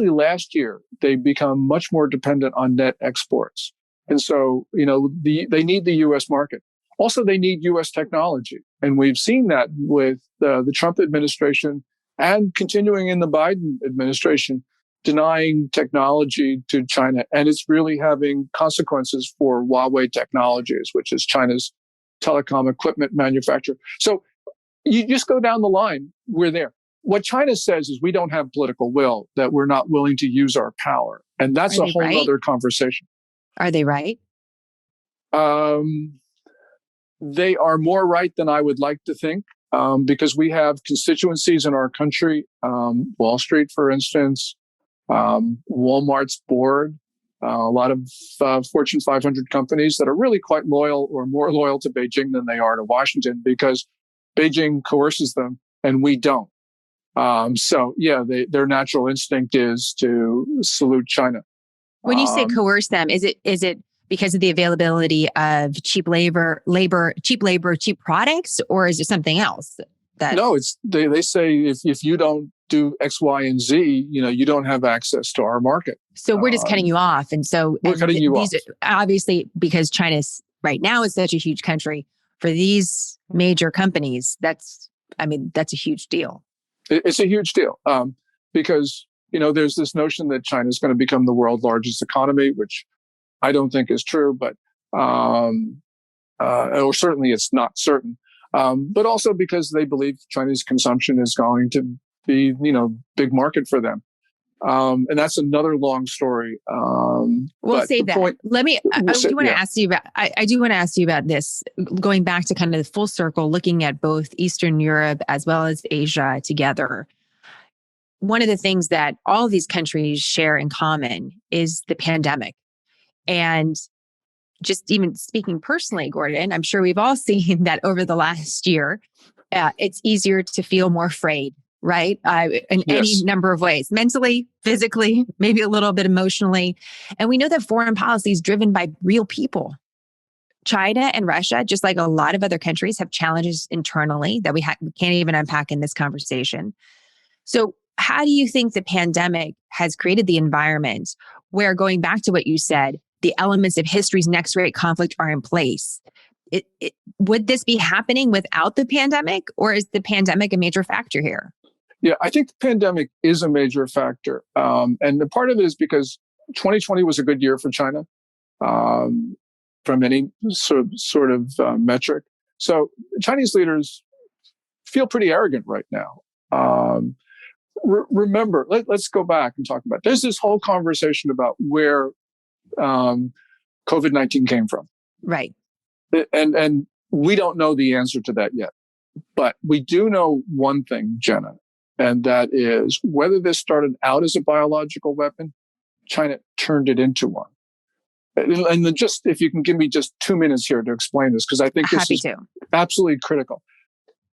Speaker 2: last year, they become much more dependent on net exports. And so, they need the U.S. market. Also, they need U.S. technology. And we've seen that with the Trump administration and continuing in the Biden administration, denying technology to China. And it's really having consequences for Huawei Technologies, which is China's telecom equipment manufacturer. So you just go down the line, we're there. What China says is we don't have political will, that we're not willing to use our power. And that's a whole other conversation.
Speaker 1: Are they right?
Speaker 2: They are more right than I would like to think, because we have constituencies in our country, Wall Street, for instance, Walmart's board, a lot of Fortune 500 companies that are really quite loyal or more loyal to Beijing than they are to Washington because Beijing coerces them and we don't. Their natural instinct is to salute China.
Speaker 1: When you say coerce them, is it because of the availability of cheap products, or is it something else?
Speaker 2: No, they say if you don't do X, Y, and Z, you don't have access to our market.
Speaker 1: So we're just cutting you off, and so
Speaker 2: we're cutting you off.
Speaker 1: Obviously, because China's right now is such a huge country, for these major companies, that's a huge deal.
Speaker 2: It's a huge deal because there's this notion that China is going to become the world's largest economy, which I don't think is true, but or certainly it's not certain. But also because they believe Chinese consumption is going to be, big market for them. And that's another long story.
Speaker 1: We'll save that. Let me, I do want to
Speaker 2: yeah.
Speaker 1: ask you about, I do want to ask you about this, going back to kind of the full circle, looking at both Eastern Europe as well as Asia together. One of the things that all of these countries share in common is the pandemic. And just even speaking personally, Gordon, I'm sure we've all seen that over the last year, it's easier to feel more afraid, right? In any number of ways, mentally, physically, maybe a little bit emotionally. And we know that foreign policy is driven by real people. China and Russia, just like a lot of other countries, have challenges internally that we can't even unpack in this conversation. So how do you think the pandemic has created the environment where, going back to what you said, the elements of history's next great conflict are in place? Would this be happening without the pandemic, or is the pandemic a major factor here?
Speaker 2: Yeah, I think the pandemic is a major factor. And the part of it is because 2020 was a good year for China from any sort of metric. So Chinese leaders feel pretty arrogant right now. Remember, let's go back and talk about, there's this whole conversation about where COVID-19 came from.
Speaker 1: Right.
Speaker 2: And we don't know the answer to that yet. But we do know one thing, Jenna, and that is whether this started out as a biological weapon, China turned it into one. And then just, if you can give me just 2 minutes here to explain this, because I think this is absolutely critical.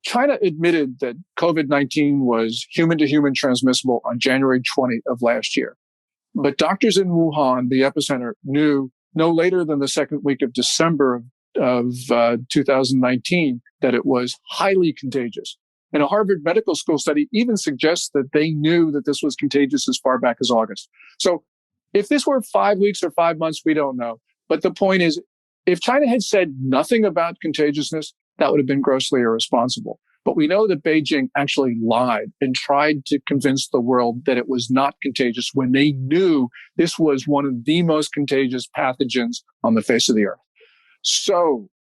Speaker 2: China admitted that COVID-19 was human-to-human transmissible on January 20 of last year. But doctors in Wuhan, the epicenter, knew no later than the second week of December of 2019 that it was highly contagious. And a Harvard Medical School study even suggests that they knew that this was contagious as far back as August. So if this were 5 weeks or 5 months, we don't know. But the point is, if China had said nothing about contagiousness, that would have been grossly irresponsible. But we know that Beijing actually lied and tried to convince the world that it was not contagious when they knew this was one of the most contagious pathogens on the face of the earth. So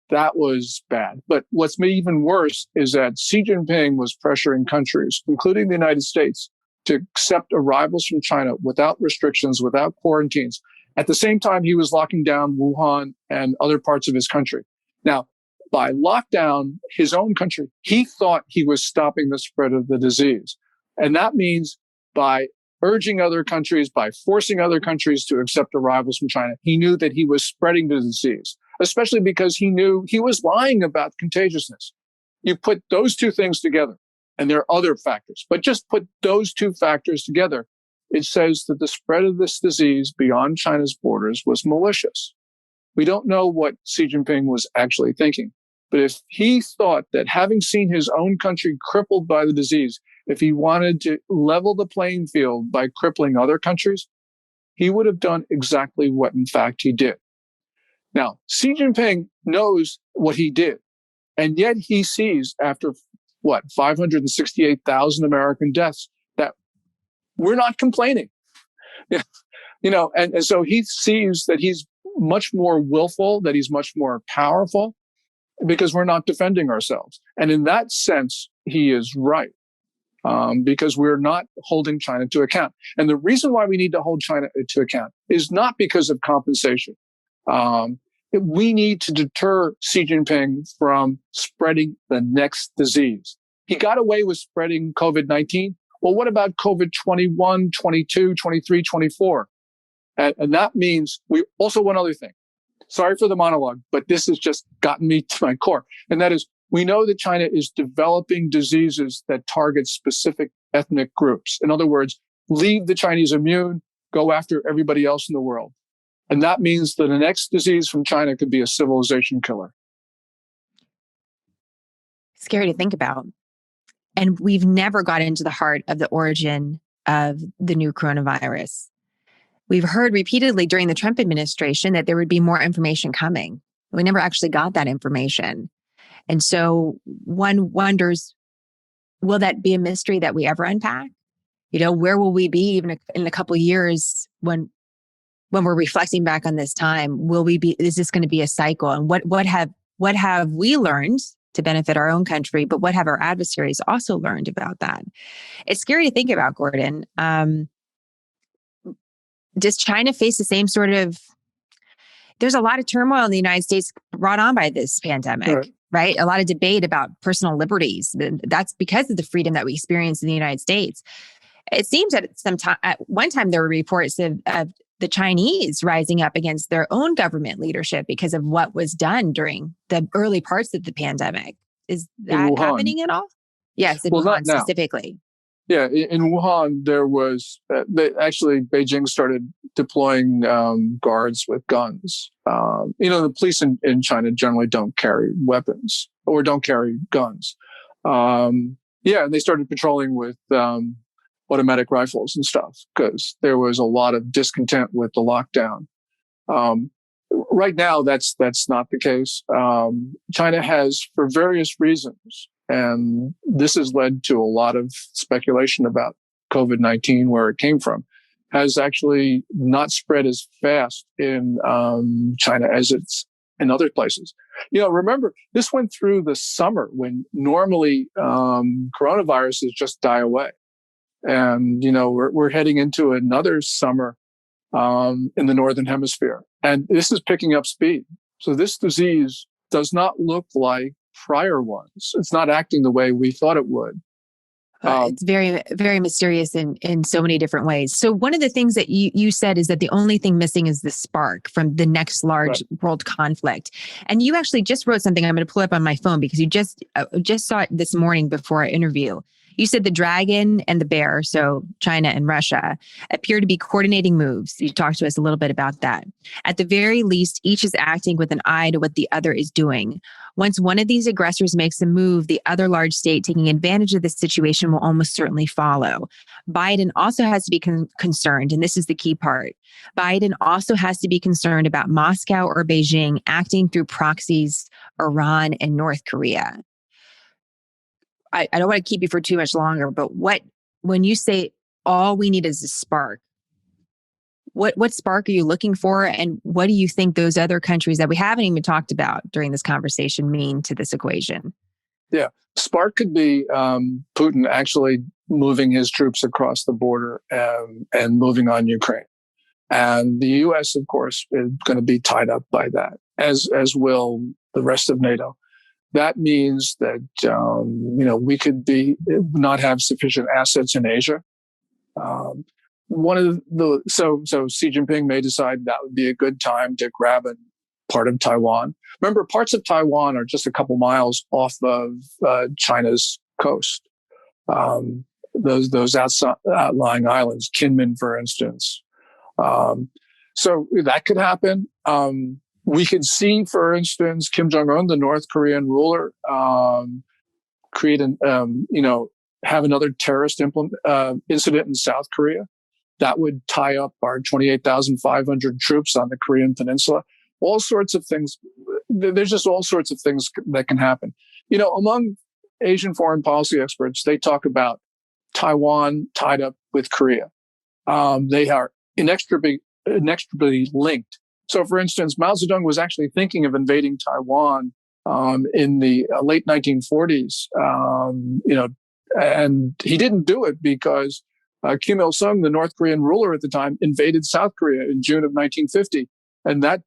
Speaker 2: that was bad. But what's made even worse is that Xi Jinping was pressuring countries, including the United States, to accept arrivals from China without restrictions, without quarantines. At the same time, he was locking down Wuhan and other parts of his country. Now, by lockdown, his own country, he thought he was stopping the spread of the disease. And that means by urging other countries, by forcing other countries to accept arrivals from China, he knew that he was spreading the disease, especially because he knew he was lying about contagiousness. You put those two things together, and there are other factors, but just put those two factors together, it says that the spread of this disease beyond China's borders was malicious. We don't know what Xi Jinping was actually thinking. But if he thought that, having seen his own country crippled by the disease, if he wanted to level the playing field by crippling other countries, he would have done exactly what, in fact, he did. Now, Xi Jinping knows what he did. And yet he sees, after 568,000 American deaths, that we're not complaining. And so he sees that he's much more willful, that he's much more powerful, because we're not defending ourselves. And in that sense, he is right, because we're not holding China to account. And the reason why we need to hold China to account is not because of compensation. We need to deter Xi Jinping from spreading the next disease. He got away with spreading COVID-19. Well, what about COVID-21, 22, 23, 24? And that means one other thing. Sorry for the monologue, but this has just gotten me to my core. And that is, we know that China is developing diseases that target specific ethnic groups. In other words, leave the Chinese immune, go after everybody else in the world. And that means that the next disease from China could be a civilization killer.
Speaker 1: Scary to think about. And we've never got into the heart of the origin of the new coronavirus. We've heard repeatedly during the Trump administration that there would be more information coming. We never actually got that information. And so one wonders, will that be a mystery that we ever unpack? Where will we be even in a couple of years when we're reflecting back on this time? Is this going to be a cycle? And what have we learned to benefit our own country, but what have our adversaries also learned about that? It's scary to think about, Gordon. does China face the same sort of, there's a lot of turmoil in the United States brought on by this pandemic, right? A lot of debate about personal liberties. That's because of the freedom that we experience in the United States. It seems that at one time there were reports of the Chinese rising up against their own government leadership because of what was done during the early parts of the pandemic. Is that happening at all? Yes, in Wuhan
Speaker 2: not now.
Speaker 1: Specifically.
Speaker 2: Yeah, in Wuhan, there was actually Beijing started deploying guards with guns. The police in China generally don't carry weapons or don't carry guns. And they started patrolling with automatic rifles and stuff because there was a lot of discontent with the lockdown. Right now, that's not the case. China has, for various reasons, and this has led to a lot of speculation about COVID-19, where it came from, has actually not spread as fast in China as it's in other places. Remember, this went through the summer when normally coronaviruses just die away. And, we're heading into another summer in the Northern Hemisphere. And this is picking up speed. So this disease does not look like prior ones. It's not acting the way we thought it would.
Speaker 1: It's very, very mysterious in so many different ways. So one of the things that you said is that the only thing missing is the spark from the next large world conflict. And you actually just wrote something I'm going to pull up on my phone because you just saw it this morning before our interview. You said the dragon and the bear, so China and Russia, appear to be coordinating moves. You talked to us a little bit about that. At the very least, each is acting with an eye to what the other is doing. Once one of these aggressors makes a move, the other large state taking advantage of the situation will almost certainly follow. Biden also has to be concerned, and this is the key part. Biden also has to be concerned about Moscow or Beijing acting through proxies, Iran and North Korea. I don't want to keep you for too much longer, but when you say all we need is a spark, what spark are you looking for? And what do you think those other countries that we haven't even talked about during this conversation mean to this equation?
Speaker 2: Yeah. Spark could be Putin actually moving his troops across the border and moving on Ukraine. And the U.S., of course, is going to be tied up by that, as will the rest of NATO. That means that, we could not have sufficient assets in Asia. So Xi Jinping may decide that would be a good time to grab a part of Taiwan. Remember, parts of Taiwan are just a couple miles off of China's coast. Those outlying islands, Kinmen, for instance. So that could happen. We could see, for instance, Kim Jong-un, the North Korean ruler, create have another terrorist incident in South Korea. That would tie up our 28,500 troops on the Korean Peninsula. All sorts of things. There's just all sorts of things that can happen. Among Asian foreign policy experts, they talk about Taiwan tied up with Korea. They are inextricably linked. So, for instance, Mao Zedong was actually thinking of invading Taiwan in the late 1940s, and he didn't do it because Kim Il-sung, the North Korean ruler at the time, invaded South Korea in June of 1950, and that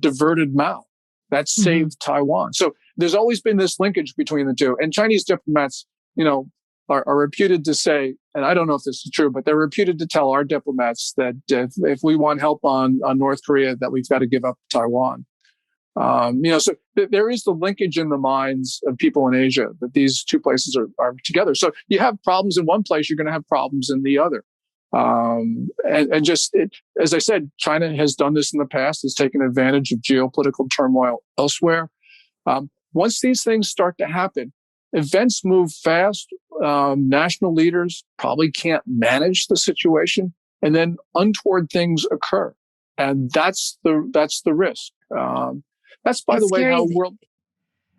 Speaker 2: diverted Mao. That saved Taiwan. So there's always been this linkage between the two. And Chinese diplomats, are reputed to say, and I don't know if this is true, but they're reputed to tell our diplomats that if we want help on North Korea, that we've got to give up Taiwan. So there is the linkage in the minds of people in Asia that these two places are together. So you have problems in one place, you're going to have problems in the other. As I said, China has done this in the past, has taken advantage of geopolitical turmoil elsewhere. Once these things start to happen, events move fast. National leaders probably can't manage the situation, and then untoward things occur, and that's the risk. That's, by the way, how world.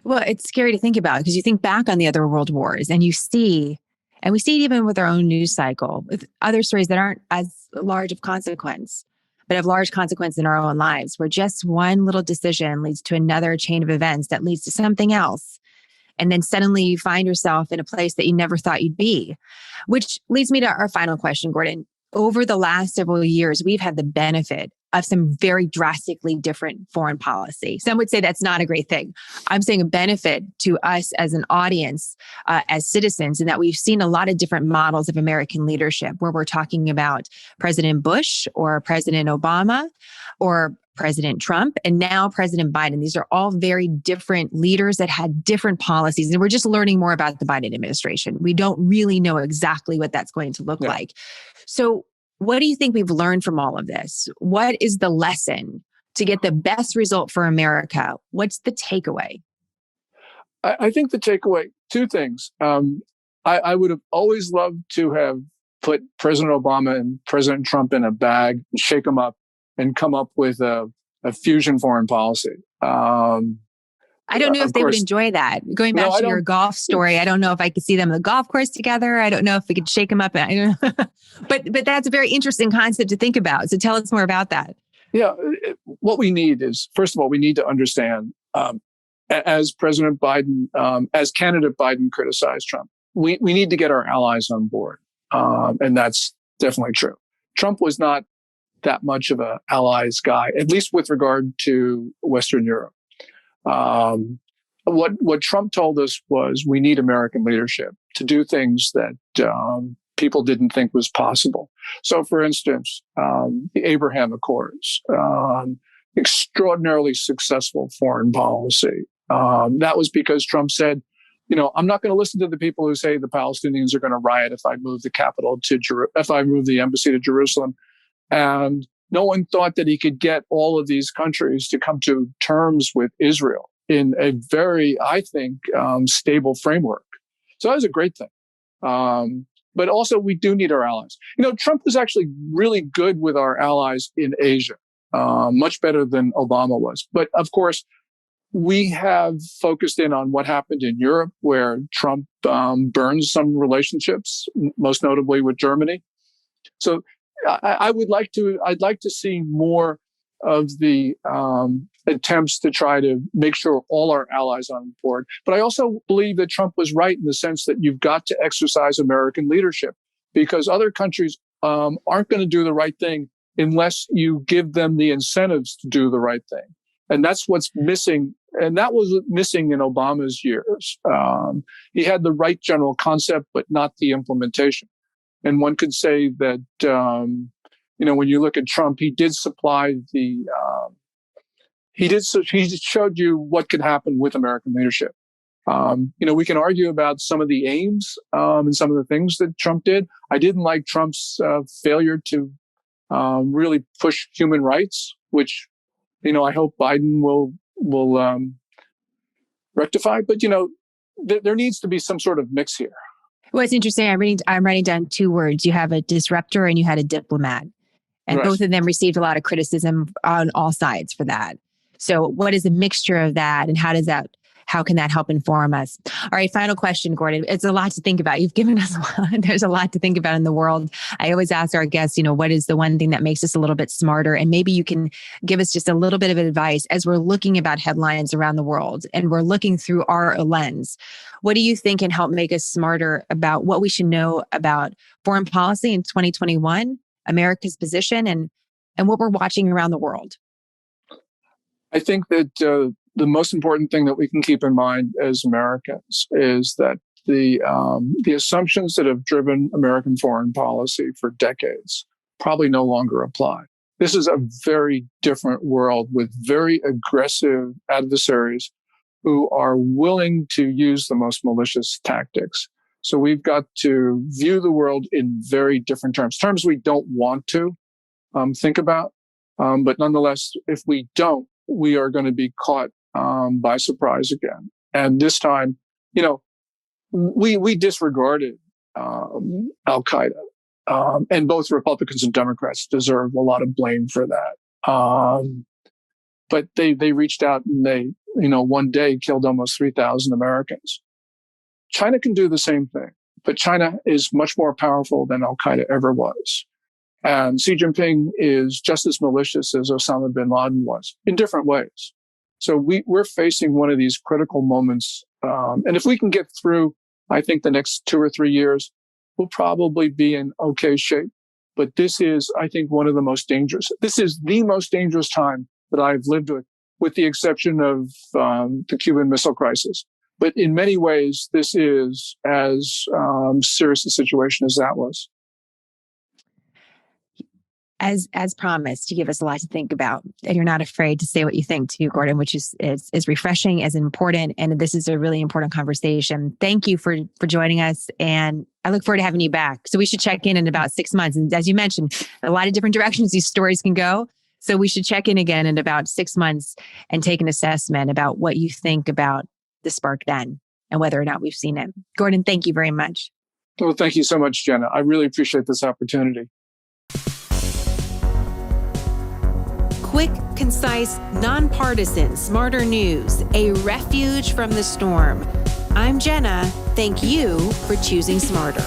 Speaker 1: Well, it's scary to think about because you think back on the other world wars, and you see, and we see it even with our own news cycle, with other stories that aren't as large of consequence, but have large consequence in our own lives, where just one little decision leads to another chain of events that leads to something else. And then suddenly you find yourself in a place that you never thought you'd be, which leads me to our final question, Gordon. over the last several years, we've had the benefit of some very drastically different foreign policy. Some would say that's not a great thing. I'm saying a benefit to us as an audience, as citizens, in that we've seen a lot of different models of American leadership where we're talking about President Bush or President Obama or President Trump and now President Biden. These are all very different leaders that had different policies. And we're just learning more about the Biden administration. We don't really know exactly what that's going to look like. So what do you think we've learned from all of this? What is the lesson to get the best result for America? What's the takeaway?
Speaker 2: I think the takeaway, two things. I would have always loved to have put President Obama and President Trump in a bag, shake them up, and come up with a fusion foreign policy.
Speaker 1: I don't know if they would enjoy that. Going back to your golf story, I don't know if I could see them on the golf course together. I don't know if we could shake them up. I don't know. But that's a very interesting concept to think about. So tell us more about that.
Speaker 2: Yeah. What we need is, first of all, we need to understand, as President Biden, as candidate Biden criticized Trump, we need to get our allies on board. And that's definitely true. Trump was not that much of an allies guy, at least with regard to Western Europe. What Trump told us was we need American leadership to do things that people didn't think was possible. So, for instance, the Abraham Accords, extraordinarily successful foreign policy. That was because Trump said, I'm not going to listen to the people who say the Palestinians are going to riot if I move the capital to if I move the embassy to Jerusalem. And no one thought that he could get all of these countries to come to terms with Israel in a very, I think, stable framework. So that was a great thing. But also, we do need our allies. Trump was actually really good with our allies in Asia, much better than Obama was. But of course, we have focused in on what happened in Europe, where Trump burned some relationships, most notably with Germany. So I'd like to see more of the attempts to try to make sure all our allies are on board. But I also believe that Trump was right in the sense that you've got to exercise American leadership, because other countries aren't going to do the right thing unless you give them the incentives to do the right thing. And that's what's missing. And that was missing in Obama's years. He had the right general concept, but not the implementation. And one could say that, when you look at Trump, he did supply he showed you what could happen with American leadership. We can argue about some of the aims and some of the things that Trump did. I didn't like Trump's failure to really push human rights, which, I hope Biden will rectify. But, there needs to be some sort of mix here.
Speaker 1: Well, it's interesting. I'm writing down two words. You have a disruptor and you had a diplomat. And both of them received a lot of criticism on all sides for that. So what is a mixture of that, and how can that help inform us? All right, final question, Gordon. It's a lot to think about. You've given us a lot. There's a lot to think about in the world. I always ask our guests, what is the one thing that makes us a little bit smarter? And maybe you can give us just a little bit of advice as we're looking about headlines around the world and we're looking through our lens. What do you think can help make us smarter about what we should know about foreign policy in 2021, America's position, and what we're watching around the world?
Speaker 2: I think that the most important thing that we can keep in mind as Americans is that the assumptions that have driven American foreign policy for decades probably no longer apply. This is a very different world with very aggressive adversaries who are willing to use the most malicious tactics. So we've got to view the world in very different terms we don't want to think about. But nonetheless, if we don't, we are going to be caught by surprise again. And this time, we disregarded Al-Qaeda. And both Republicans and Democrats deserve a lot of blame for that. But they reached out and they, one day killed almost 3,000 Americans. China can do the same thing, but China is much more powerful than Al-Qaeda ever was. And Xi Jinping is just as malicious as Osama bin Laden was in different ways. So we're facing one of these critical moments. And if we can get through, I think, the next 2 or 3 years, we'll probably be in okay shape. But this is, I think, one of the most dangerous. This is the most dangerous time that I've lived with the exception of the Cuban Missile Crisis. But in many ways, this is as serious a situation as that was.
Speaker 1: As promised, you give us a lot to think about, and you're not afraid to say what you think too, Gordon, which is refreshing, as important, and this is a really important conversation. Thank you for joining us, and I look forward to having you back. So we should check in about 6 months, and as you mentioned, a lot of different directions these stories can go. So we should check in again in about 6 months and take an assessment about what you think about the spark then and whether or not we've seen it. Gordon, thank you very much.
Speaker 2: Well, thank you so much, Jenna. I really appreciate this opportunity.
Speaker 3: Quick, concise, nonpartisan, smarter news, a refuge from the storm. I'm Jenna. Thank you for choosing smarter.